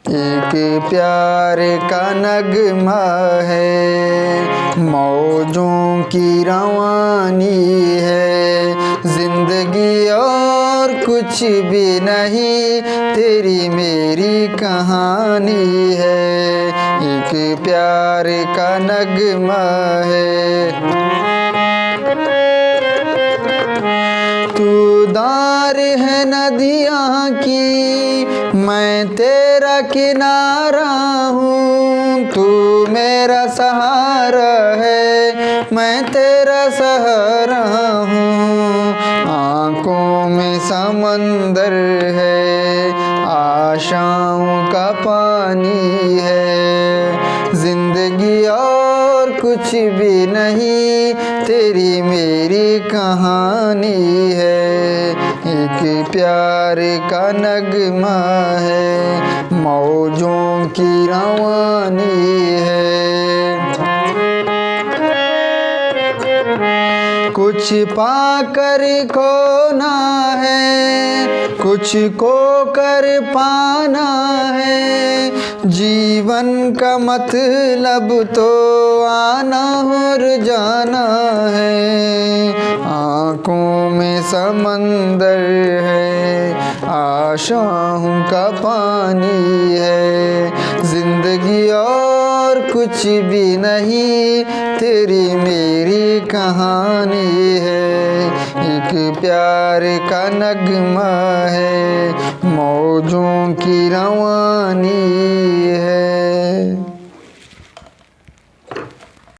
एक प्यार का नगमा है, मौजों की रवानी है। जिंदगी और कुछ भी नहीं, तेरी मेरी कहानी है। एक प्यार का नगमा है। तू धार है नदियाँ की, मैं तेरा किनारा हूँ। तू मेरा सहारा है, मैं तेरा सहारा हूँ। आँखों में समंदर है, आशाओं का पानी है। जिंदगी और कुछ भी नहीं, तेरी मेरी कहानी है। एक प्यार का नगमा है, मौजों की रवानी है। कुछ पाकर खोना है, कुछ को कर पाना है। जीवन का मतलब तो आना और जाना है। आँखों में समंदर है, आशाओं का पानी है। जिंदगी और कुछ भी नहीं, तेरी मेरी कहानी है। एक प्यार का नगमा है, मौजों की रवानी